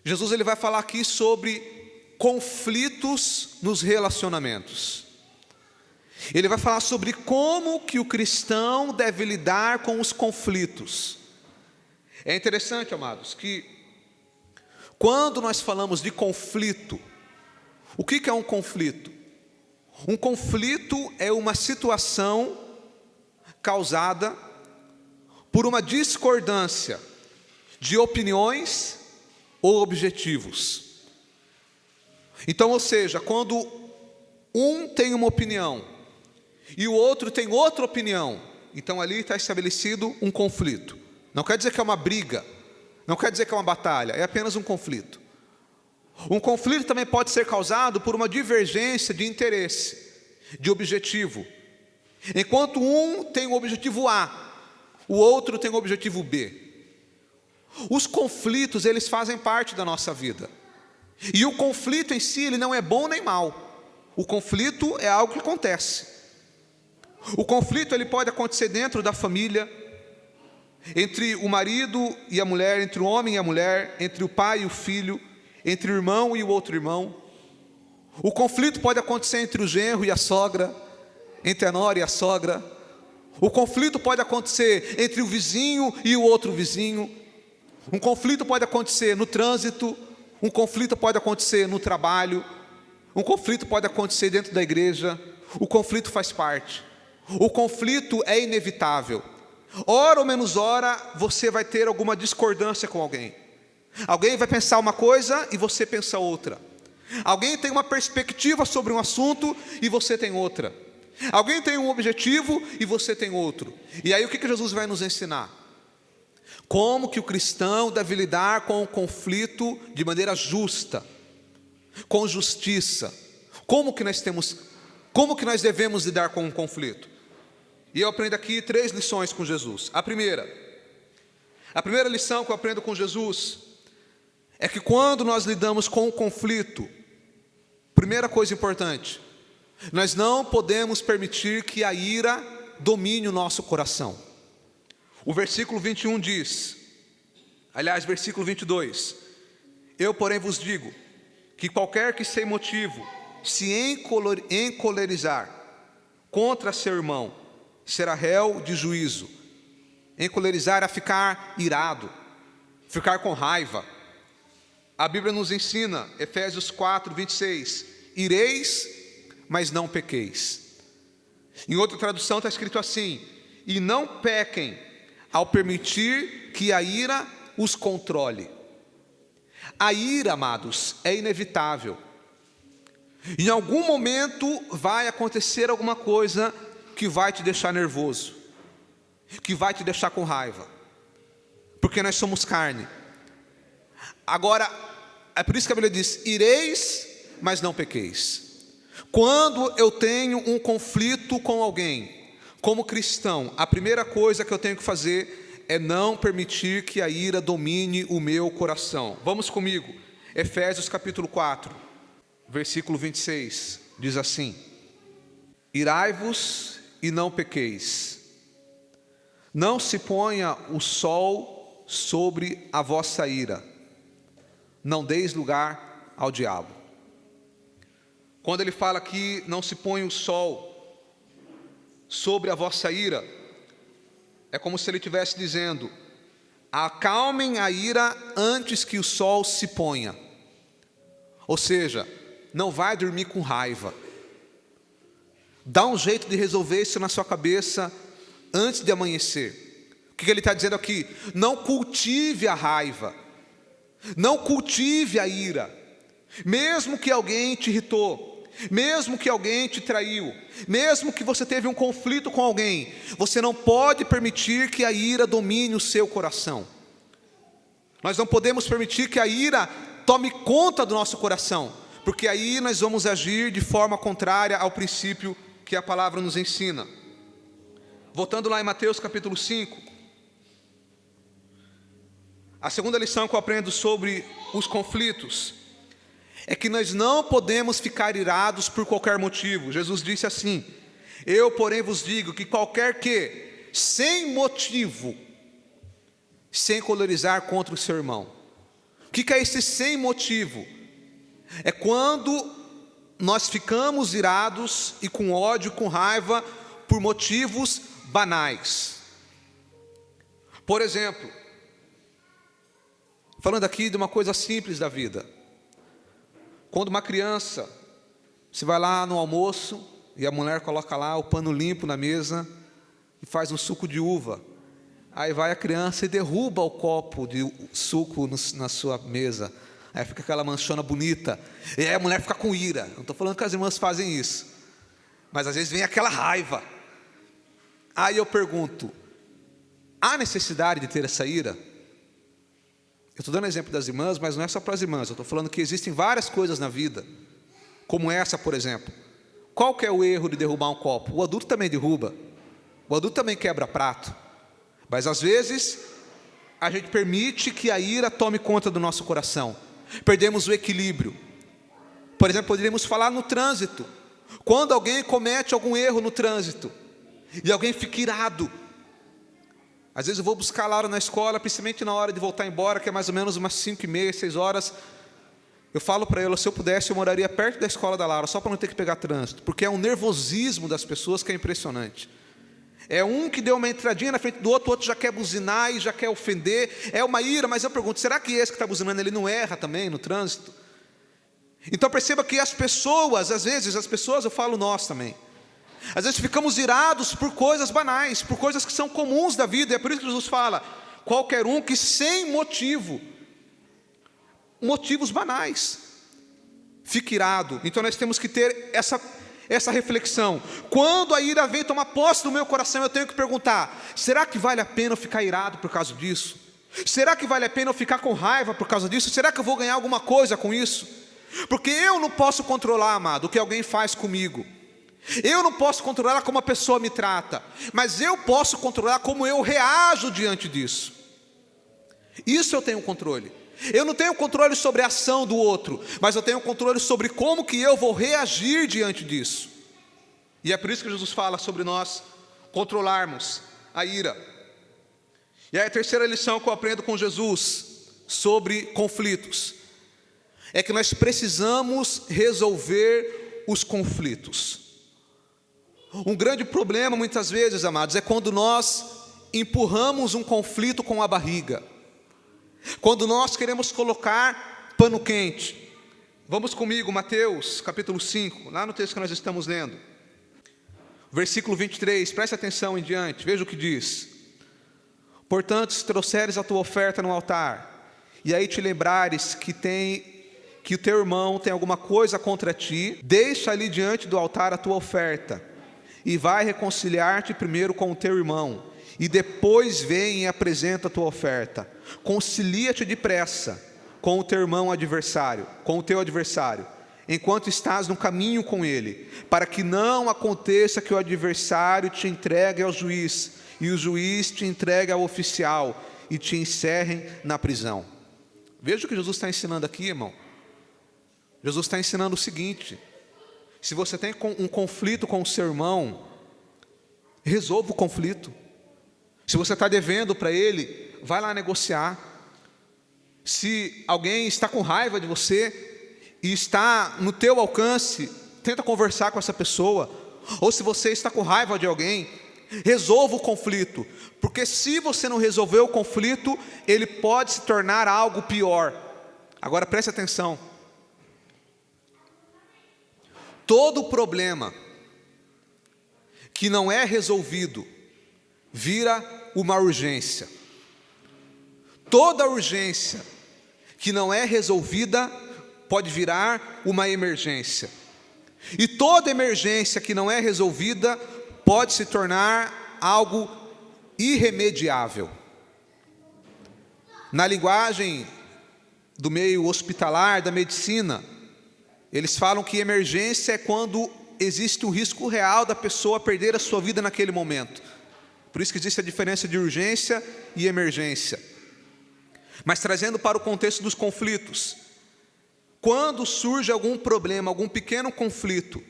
Jesus ele vai falar aqui sobre conflitos nos relacionamentos. Ele vai falar sobre como que o cristão deve lidar com os conflitos. É interessante, amados, que quando nós falamos de conflito, o que é um conflito? Um conflito é uma situação causada por uma discordância de opiniões ou objetivos. Então, ou seja, quando um tem uma opinião e o outro tem outra opinião, então ali está estabelecido um conflito. Não quer dizer que é uma briga, não quer dizer que é uma batalha, é apenas um conflito. Um conflito também pode ser causado por uma divergência de interesse, de objetivo. Enquanto um tem o objetivo A, o outro tem o objetivo B. Os conflitos, eles fazem parte da nossa vida. E o conflito em si, ele não é bom nem mal. O conflito é algo que acontece. O conflito, ele pode acontecer dentro da família, entre o marido e a mulher, entre o homem e a mulher, entre o pai e o filho, entre o irmão e o outro irmão. O conflito pode acontecer entre o genro e a sogra, entre a nora e a sogra. O conflito pode acontecer entre o vizinho e o outro vizinho. Um conflito pode acontecer no trânsito. Um conflito pode acontecer no trabalho. Um conflito pode acontecer dentro da igreja. O conflito faz parte. O conflito é inevitável. Hora ou menos hora, você vai ter alguma discordância com alguém. Alguém vai pensar uma coisa e você pensa outra. Alguém tem uma perspectiva sobre um assunto e você tem outra. Alguém tem um objetivo e você tem outro. E aí o que Jesus vai nos ensinar? Como que o cristão deve lidar com o conflito de maneira justa, com justiça. Como que nós devemos lidar com um conflito? E eu aprendo aqui 3 lições com Jesus. A primeira lição que eu aprendo com Jesus é que quando nós lidamos com o conflito, primeira coisa importante, nós não podemos permitir que a ira domine o nosso coração. O versículo 21 diz, versículo 22, eu porém vos digo, que qualquer que sem motivo se encolerizar contra seu irmão, será réu de juízo. Encolerizar é ficar irado, ficar com raiva. A Bíblia nos ensina, Efésios 4, 26, ireis, mas não pequeis. Em outra tradução está escrito assim, e não pequem ao permitir que a ira os controle. A ira, amados, é inevitável. Em algum momento vai acontecer alguma coisa que vai te deixar nervoso, que vai te deixar com raiva, porque nós somos carne. Agora, é por isso que a Bíblia diz, ireis, mas não pequeis. Quando eu tenho um conflito com alguém, como cristão, a primeira coisa que eu tenho que fazer é não permitir que a ira domine o meu coração. Vamos comigo, Efésios capítulo 4, versículo 26, diz assim, irai-vos e não pequeis, não se ponha o sol sobre a vossa ira, não deis lugar ao diabo. Quando ele fala aqui, não se põe o sol sobre a vossa ira, é como se ele estivesse dizendo, acalmem a ira antes que o sol se ponha. Ou seja, não vai dormir com raiva. Dá um jeito de resolver isso na sua cabeça antes de amanhecer. O que ele está dizendo aqui? Não cultive a raiva, não cultive a ira. Mesmo que alguém te irritou, mesmo que alguém te traiu, mesmo que você teve um conflito com alguém, você não pode permitir que a ira domine o seu coração. Nós não podemos permitir que a ira tome conta do nosso coração, porque aí nós vamos agir de forma contrária ao princípio que a palavra nos ensina. Voltando lá em Mateus capítulo 5, a segunda lição que eu aprendo sobre os conflitos é que nós não podemos ficar irados por qualquer motivo. Jesus disse assim, eu porém vos digo que qualquer que, sem motivo, se encolerizar contra o seu irmão. O que é esse sem motivo? É quando nós ficamos irados e com ódio, com raiva, por motivos banais. Por exemplo, falando aqui de uma coisa simples da vida. Quando uma criança, você vai lá no almoço e a mulher coloca lá o pano limpo na mesa e faz um suco de uva. Aí vai a criança e derruba o copo de suco na sua mesa. Aí fica aquela manchona bonita. E aí a mulher fica com ira. Não estou falando que as irmãs fazem isso, mas às vezes vem aquela raiva. Aí eu pergunto, há necessidade de ter essa ira? Eu estou dando exemplo das irmãs, mas não é só para as irmãs. Eu estou falando que existem várias coisas na vida, como essa, por exemplo. Qual que é o erro de derrubar um copo? O adulto também derruba. O adulto também quebra prato. Mas às vezes a gente permite que a ira tome conta do nosso coração. Perdemos o equilíbrio. Por exemplo, poderíamos falar no trânsito. Quando alguém comete algum erro no trânsito e alguém fica irado. Às vezes eu vou buscar a Laura na escola, principalmente na hora de voltar embora, que é mais ou menos umas 5h30, 6 horas. Eu falo para ela, se eu pudesse, eu moraria perto da escola da Laura, só para não ter que pegar trânsito. Porque é um nervosismo das pessoas que é impressionante. É um que deu uma entradinha na frente do outro, o outro já quer buzinar e já quer ofender. É uma ira, mas eu pergunto, será que esse que está buzinando, ele não erra também no trânsito? Então perceba que as pessoas, às vezes, eu falo nós também. Às vezes ficamos irados por coisas banais, por coisas que são comuns da vida. E é por isso que Jesus fala, qualquer um que sem motivos banais, fique irado. Então nós temos que ter essa reflexão. Quando a ira vem tomar posse do meu coração, eu tenho que perguntar, será que vale a pena eu ficar irado por causa disso? Será que vale a pena eu ficar com raiva por causa disso? Será que eu vou ganhar alguma coisa com isso? Porque eu não posso controlar, amado, o que alguém faz comigo. Eu não posso controlar como a pessoa me trata, mas eu posso controlar como eu reajo diante disso. Isso eu tenho controle. Eu não tenho controle sobre a ação do outro, mas eu tenho controle sobre como que eu vou reagir diante disso. E é por isso que Jesus fala sobre nós controlarmos a ira. E aí a terceira lição que eu aprendo com Jesus sobre conflitos é que nós precisamos resolver os conflitos. Um grande problema muitas vezes, amados, é quando nós empurramos um conflito com a barriga. Quando nós queremos colocar pano quente. Vamos comigo, Mateus capítulo 5, lá no texto que nós estamos lendo. Versículo 23, preste atenção em diante, veja o que diz. Portanto, se trouxeres a tua oferta no altar, e aí te lembrares que o teu irmão tem alguma coisa contra ti, deixa ali diante do altar a tua oferta, e vai reconciliar-te primeiro com o teu irmão, e depois vem e apresenta a tua oferta. Concilia-te depressa com o teu irmão adversário, com o teu adversário, enquanto estás no caminho com ele, para que não aconteça que o adversário te entregue ao juiz, e o juiz te entregue ao oficial, e te encerrem na prisão. Veja o que Jesus está ensinando aqui, irmão. Jesus está ensinando o seguinte: se você tem um conflito com o seu irmão, resolva o conflito. Se você está devendo para ele, vai lá negociar. Se alguém está com raiva de você e está no teu alcance, tenta conversar com essa pessoa. Ou se você está com raiva de alguém, resolva o conflito. Porque se você não resolver o conflito, ele pode se tornar algo pior. Agora preste atenção. Todo problema que não é resolvido vira uma urgência. Toda urgência que não é resolvida pode virar uma emergência. E toda emergência que não é resolvida pode se tornar algo irremediável. Na linguagem do meio hospitalar, da medicina, eles falam que emergência é quando existe o risco real da pessoa perder a sua vida naquele momento. Por isso que existe a diferença de urgência e emergência. Mas trazendo para o contexto dos conflitos, quando surge algum problema, algum pequeno conflito,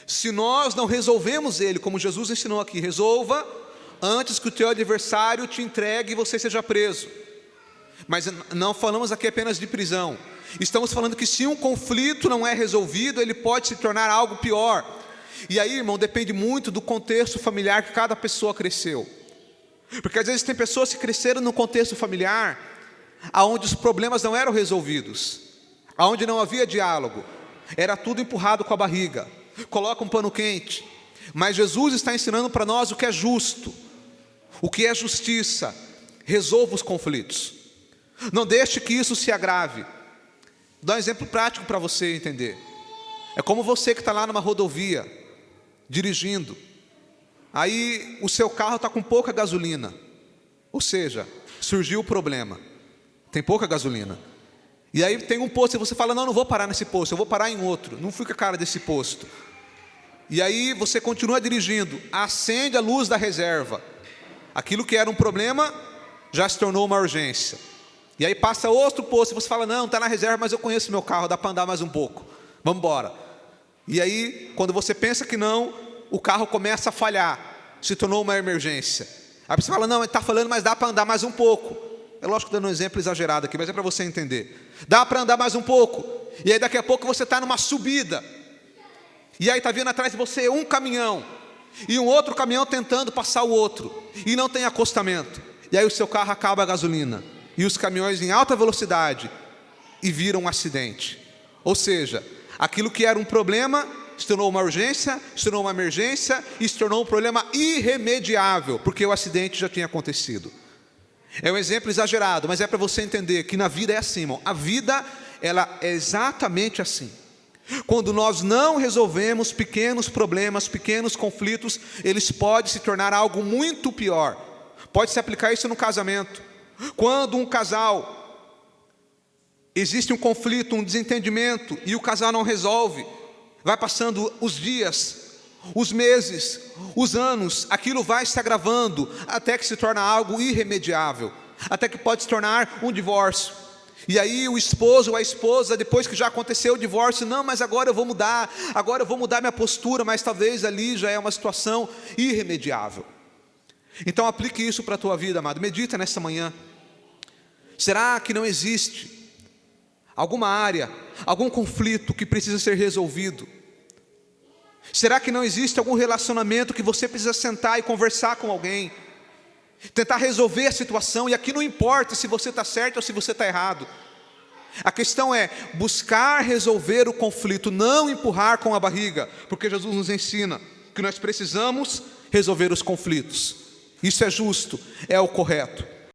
se nós não resolvemos ele, como Jesus ensinou aqui, resolva antes que o teu adversário te entregue e você seja preso. Mas não falamos aqui apenas de prisão. Estamos falando que se um conflito não é resolvido, ele pode se tornar algo pior. E aí, irmão, depende muito do contexto familiar que cada pessoa cresceu. Porque às vezes tem pessoas que cresceram no contexto familiar, onde os problemas não eram resolvidos, onde não havia diálogo, era tudo empurrado com a barriga. Coloca um pano quente. Mas Jesus está ensinando para nós o que é justo, o que é justiça. Resolva os conflitos. Não deixe que isso se agrave. Dá um exemplo prático para você entender. É como você que está lá numa rodovia, dirigindo. Aí o seu carro está com pouca gasolina. Ou seja, surgiu o problema. Tem pouca gasolina. E aí tem um posto e você fala, não vou parar nesse posto, eu vou parar em outro. Não fica a cara desse posto. E aí você continua dirigindo, acende a luz da reserva. Aquilo que era um problema já se tornou uma urgência. E aí passa outro posto e você fala, não, está na reserva, mas eu conheço meu carro, dá para andar mais um pouco. Vamos embora. E aí, quando você pensa que não, o carro começa a falhar. Se tornou uma emergência. Aí você fala, não, ele está falando, mas dá para andar mais um pouco. É lógico dando um exemplo exagerado aqui, mas é para você entender. Dá para andar mais um pouco. E aí daqui a pouco você está numa subida. E aí está vindo atrás de você um caminhão. E um outro caminhão tentando passar o outro. E não tem acostamento. E aí o seu carro acaba a gasolina. E os caminhões em alta velocidade. E viram um acidente. Ou seja, aquilo que era um problema se tornou uma urgência, se tornou uma emergência e se tornou um problema irremediável, porque o acidente já tinha acontecido. É um exemplo exagerado, mas é para você entender que na vida é assim, irmão. A vida, ela é exatamente assim. Quando nós não resolvemos pequenos problemas, pequenos conflitos, eles podem se tornar algo muito pior. Pode se aplicar isso no casamento. Quando um casal, existe um conflito, um desentendimento, e o casal não resolve, vai passando os dias, os meses, os anos, aquilo vai se agravando, até que se torna algo irremediável, até que pode se tornar um divórcio. E aí o esposo ou a esposa, depois que já aconteceu o divórcio, não, mas agora eu vou mudar minha postura, mas talvez ali já é uma situação irremediável. Então aplique isso para a tua vida, amado, medita nessa manhã. Será que não existe alguma área, algum conflito que precisa ser resolvido? Será que não existe algum relacionamento que você precisa sentar e conversar com alguém? Tentar resolver a situação, e aqui não importa se você está certo ou se você está errado. A questão é buscar resolver o conflito, não empurrar com a barriga, porque Jesus nos ensina que nós precisamos resolver os conflitos. Isso é justo, é o correto.